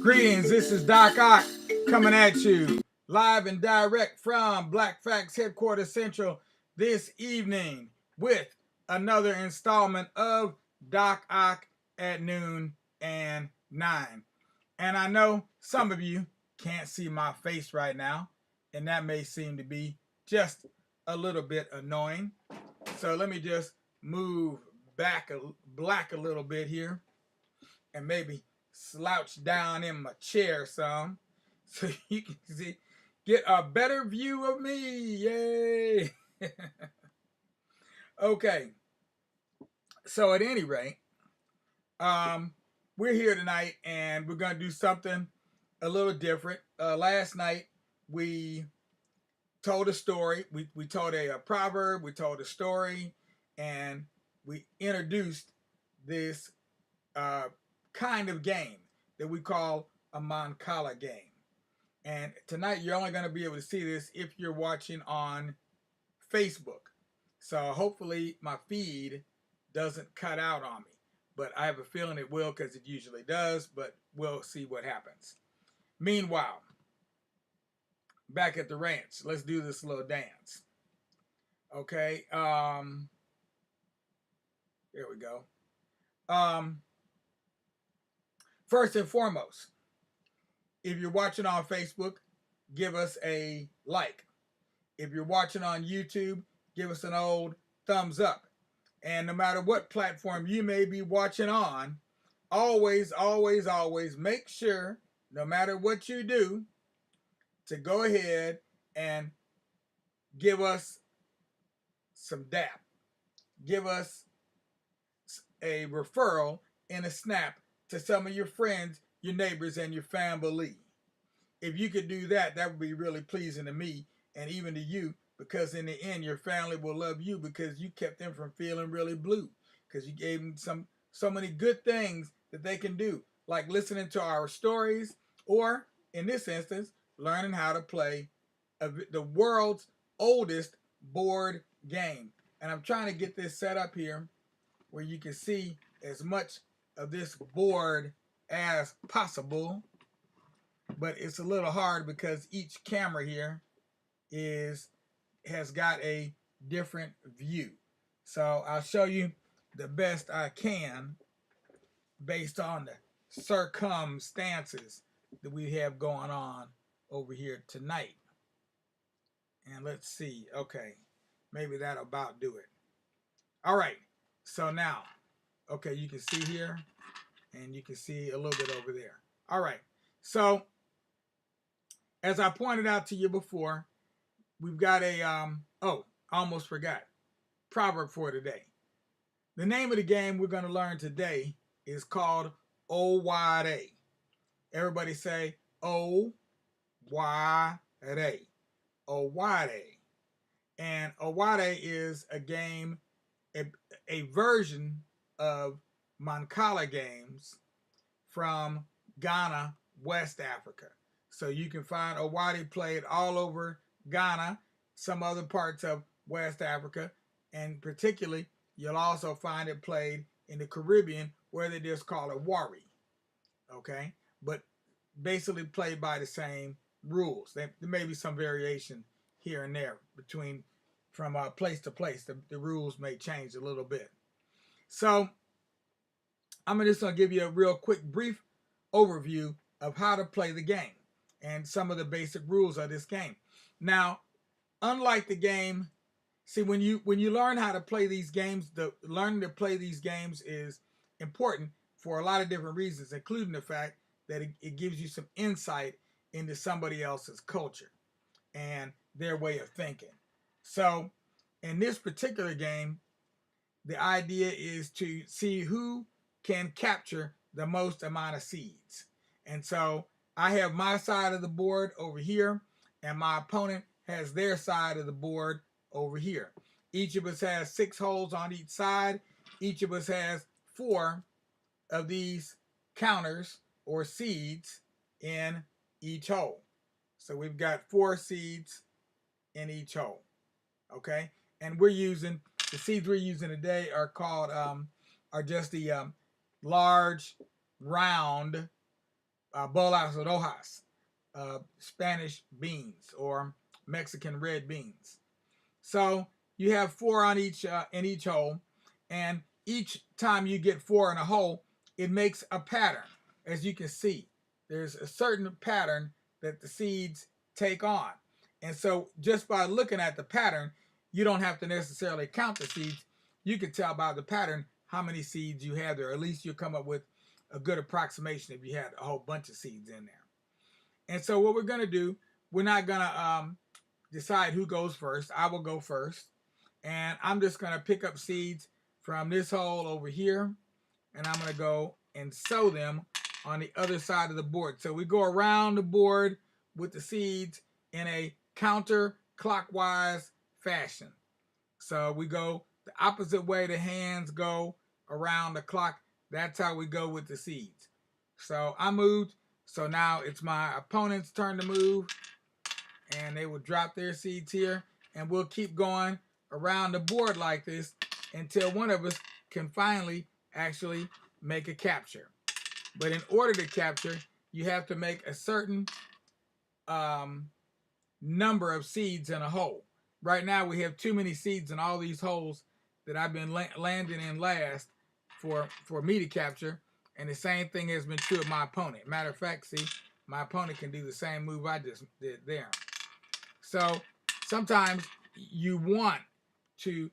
Greetings, this is Doc Ock coming at you live and direct from Black Facts Headquarters Central this evening with another installment of Doc Ock at noon and 9. And I know some of you can't see my face right now, and that may seem to be just a little bit annoying. So let me just move back a little bit here and maybe slouch down in my chair some so you can get a better view of me. Yay! Okay, so at any rate, we're here tonight and we're going to do something a little different. Last night we told a story. We told a proverb, we told a story, and we introduced this kind of game that we call a Mancala game. And tonight you're only going to be able to see this if you're watching on Facebook. So hopefully my feed doesn't cut out on me. But I have a feeling it will because it usually does, but we'll see what happens. Meanwhile, back at the ranch, let's do this little dance. Okay, there we go. First and foremost, if you're watching on Facebook, give us a like. If you're watching on YouTube, give us an old thumbs up. And no matter what platform you may be watching on, always make sure, no matter what you do, to go ahead and give us some DAP. Give us a referral and a snap to some of your friends, your neighbors, and your family. If you could do that, that would be really pleasing to me and even to you, because in the end, your family will love you because you kept them from feeling really blue, because you gave them so many good things that they can do, like listening to our stories, or in this instance, learning how to play the world's oldest board game. And I'm trying to get this set up here where you can see as much of this board as possible, but it's a little hard because each camera here has got a different view. So I'll show you the best I can based on the circumstances that we have going on over here tonight. And let's see. Okay, maybe that'll about do it. All right, so now, okay, you can see here and you can see a little bit over there. All right, so as I pointed out to you before, we've got a, I almost forgot, proverb for today. The name of the game we're going to learn today is called Oware. Everybody say Oware. Oware. And Oware is a game, a version of Mancala games from Ghana, West Africa. So you can find Oware played all over Ghana, some other parts of West Africa, and particularly you'll also find it played in the Caribbean where they just call it Wari. Okay? But basically played by the same rules. There may be some variation here and there from place to place. The rules may change a little bit. So I'm just going to give you a real quick brief overview of how to play the game and some of the basic rules of this game. Now, unlike the game, see, when you learn how to play these games, learning to play these games is important for a lot of different reasons, including the fact that it gives you some insight into somebody else's culture and their way of thinking. So in this particular game, the idea is to see who can capture the most amount of seeds. And so I have my side of the board over here, and my opponent has their side of the board over here. Each of us has 6 holes on each side. Each of us has 4 of these counters or seeds in each hole. So we've got 4 seeds in each hole. Okay, and the seeds we're using today are called are just the large round bolas rojas, Spanish beans or Mexican red beans. So you have four on each in each hole, and each time you get four in a hole, it makes a pattern. As you can see, there's a certain pattern that the seeds take on. And so just by looking at the pattern, you don't have to necessarily count the seeds. You can tell by the pattern how many seeds you have there. Or at least you'll come up with a good approximation if you had a whole bunch of seeds in there. And so what we're going to do, we're not going to decide who goes first. I will go first. And I'm just going to pick up seeds from this hole over here. And I'm going to go and sow them on the other side of the board. So we go around the board with the seeds in a counterclockwise fashion. So we go the opposite way the hands go around the clock. That's how we go with the seeds. So I moved. So now it's my opponent's turn to move. And they will drop their seeds here. And we'll keep going around the board like this until one of us can finally actually make a capture. But in order to capture, you have to make a certain number of seeds in a hole. Right now we have too many seeds in all these holes that I've been landing in last for me to capture. And the same thing has been true of my opponent. Matter of fact, see, my opponent can do the same move I just did there. So sometimes you want to,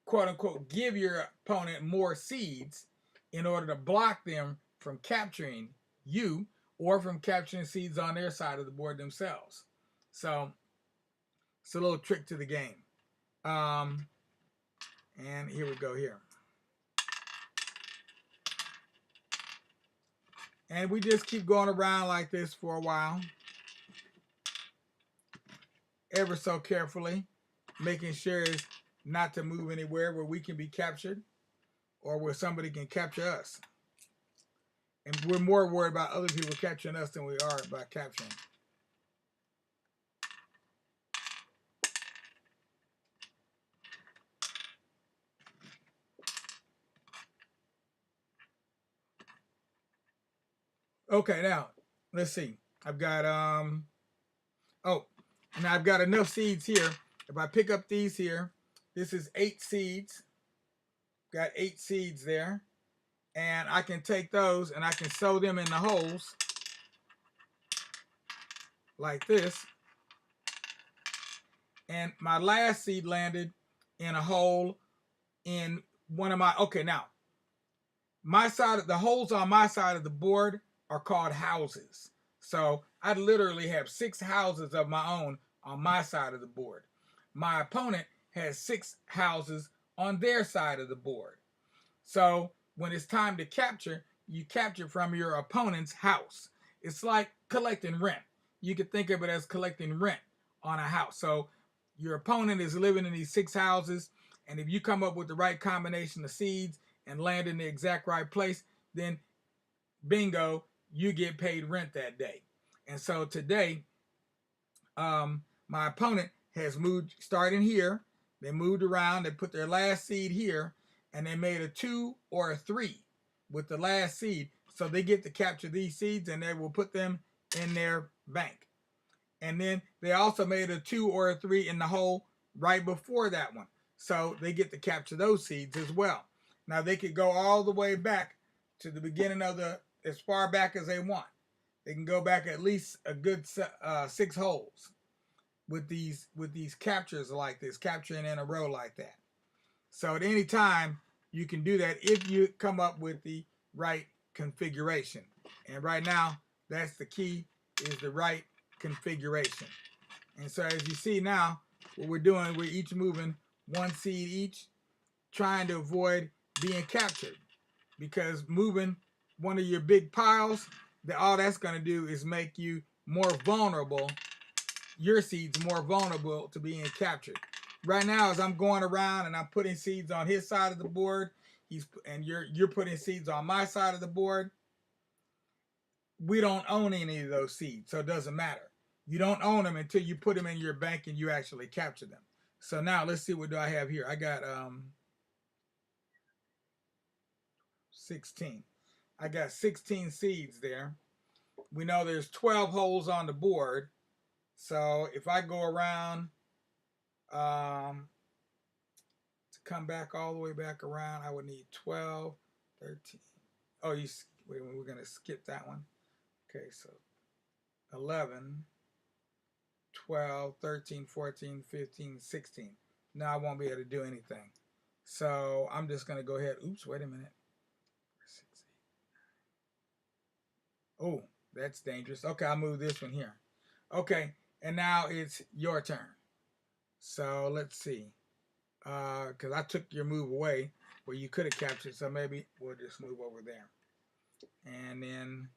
quote unquote, give your opponent more seeds in order to block them from capturing you or from capturing seeds on their side of the board themselves. So it's a little trick to the game. And here we go here. And we just keep going around like this for a while, ever so carefully, making sure it's not to move anywhere where we can be captured or where somebody can capture us. And we're more worried about other people capturing us than we are about capturing. Okay, now let's see. I've got now I've got enough seeds here. If I pick up these here, this is 8 seeds. Got 8 seeds there. And I can take those and I can sow them in the holes like this. And my last seed landed in a hole in one of my, okay, now my side of the holes on my side of the board are called houses. So I literally have 6 houses of my own on my side of the board. My opponent has 6 houses on their side of the board. So when it's time to capture, you capture from your opponent's house. It's like collecting rent. You could think of it as collecting rent on a house. So your opponent is living in these 6 houses, and if you come up with the right combination of seeds and land in the exact right place, then bingo, you get paid rent that day. And so today, my opponent has moved, starting here. They moved around, they put their last seed here, and they made a 2 or a 3 with the last seed. So they get to capture these seeds and they will put them in their bank. And then they also made a 2 or a 3 in the hole right before that one. So they get to capture those seeds as well. Now they could go all the way back to the beginning of as far back as they want. They can go back at least a good 6 holes with these captures like this, capturing in a row like that. So at any time, you can do that if you come up with the right configuration. And right now, that's the key, is the right configuration. And so as you see now, what we're doing, we're each moving 1 seed each, trying to avoid being captured. Because moving one of your big piles, all that's going to do is make you more vulnerable, your seeds more vulnerable to being captured. Right now, as I'm going around and I'm putting seeds on his side of the board, you're putting seeds on my side of the board, we don't own any of those seeds, so it doesn't matter. You don't own them until you put them in your bank and you actually capture them. So now let's see, what do I have here? I got 16. I got 16 seeds there. we know there's 12 holes on the board. So if I go around to come back all the way back around, I would need 12, 13. Oh, we're going to skip that one. Okay, so 11, 12, 13, 14, 15, 16. Now I won't be able to do anything. So I'm just going to go ahead. Oops, wait a minute. 6, 8. Oh, that's dangerous. Okay, I'll move this one here. Okay, and now it's your turn. So let's see. Because I took your move away where you could have captured. So maybe we'll just move over there. And then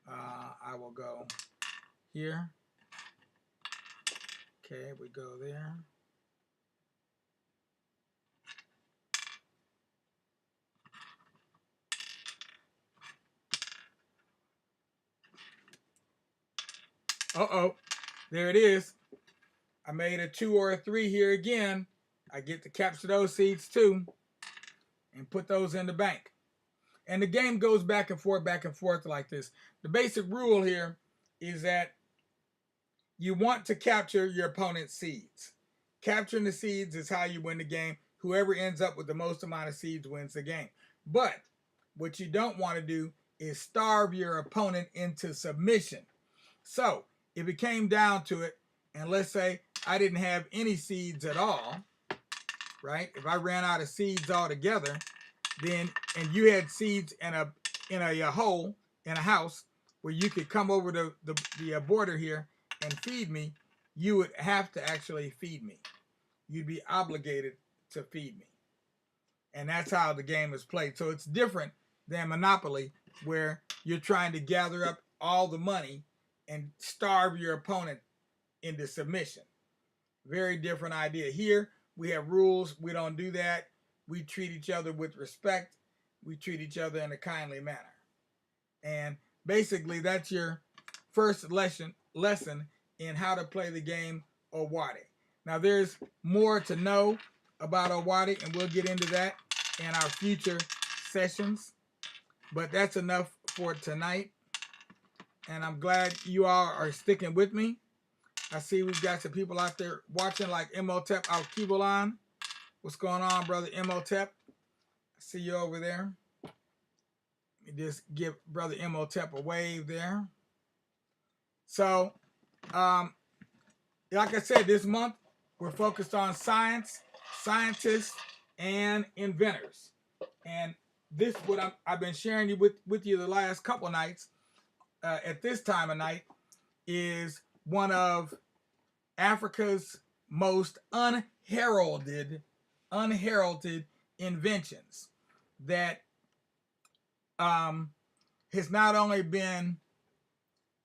I will go here. Okay, we go there. Uh-oh, there it is. I made a 2 or a 3 here again. I get to capture those seeds too and put those in the bank. And the game goes back and forth like this. The basic rule here is that you want to capture your opponent's seeds. Capturing the seeds is how you win the game. Whoever ends up with the most amount of seeds wins the game. But what you don't want to do is starve your opponent into submission. So if it came down to it, and let's say I didn't have any seeds at all, right? If I ran out of seeds altogether, then and you had seeds in a hole in a house where you could come over the border here and feed me, you would have to actually feed me. You'd be obligated to feed me. And that's how the game is played. So it's different than Monopoly, where you're trying to gather up all the money and starve your opponent into submission. Very different idea. Here, we have rules. We don't do that. We treat each other with respect. We treat each other in a kindly manner. And basically, that's your first lesson in how to play the game Oware. Now, there's more to know about Oware, and we'll get into that in our future sessions. But that's enough for tonight. And I'm glad you all are sticking with me. I see we've got some people out there watching, like Imhotep Al-Kibulan. What's going on, brother Imhotep? I see you over there. Let me just give brother Imhotep a wave there. So, like I said, this month we're focused on science, scientists, and inventors. And this what I've been sharing with you the last couple nights. At this time of night is one of Africa's most unheralded inventions that has not only been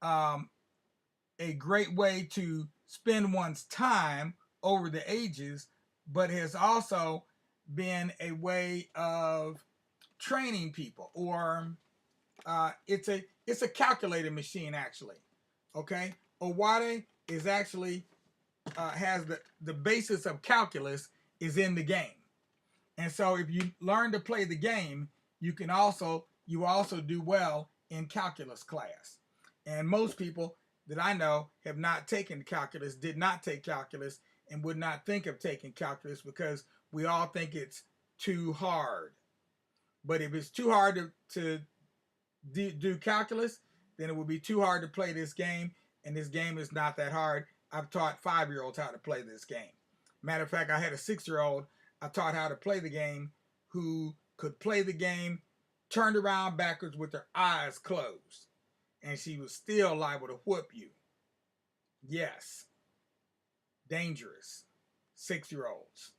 a great way to spend one's time over the ages, but has also been a way of training people, or it's a calculating machine actually. Okay, Oware is actually has the basis of calculus is in the game, and so if you learn to play the game, you also do well in calculus class. And most people that I know have not taken calculus, did not take calculus, and would not think of taking calculus because we all think it's too hard. But if it's too hard to do calculus, then it would be too hard to play this game, and this game is not that hard. I've taught 5-year-olds how to play this game. Matter of fact, I had a 6-year-old I taught how to play the game who could play the game turned around backwards with her eyes closed, and she was still liable to whoop you. Yes, dangerous 6-year-olds.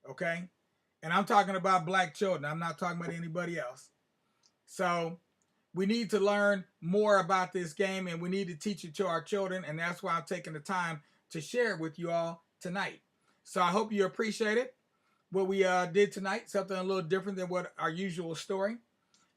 Okay, and I'm talking about black children. I'm not talking about anybody else. So we need to learn more about this game, and we need to teach it to our children, and that's why I'm taking the time to share it with you all tonight. So I hope you appreciate it. What we did tonight, something a little different than what our usual story.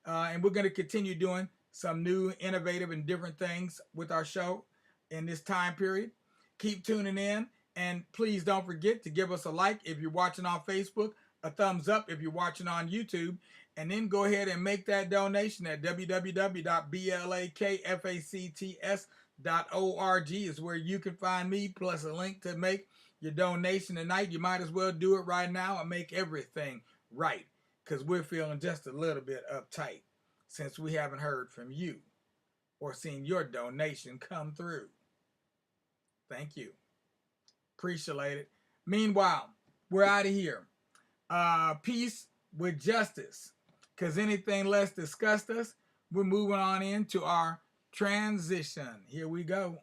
And we're going to continue doing some new, innovative, and different things with our show in this time period. Keep tuning in, and please don't forget to give us a like if you're watching on Facebook. a thumbs up if you're watching on YouTube, and then go ahead and make that donation at www.blakfacts.org is where you can find me, plus a link to make your donation tonight. You might as well do it right now and make everything right, because we're feeling just a little bit uptight since we haven't heard from you or seen your donation come through. Thank you. Appreciate it. Meanwhile, we're out of here. Peace with justice. Because anything less disgust us, we're moving on into our transition. Here we go.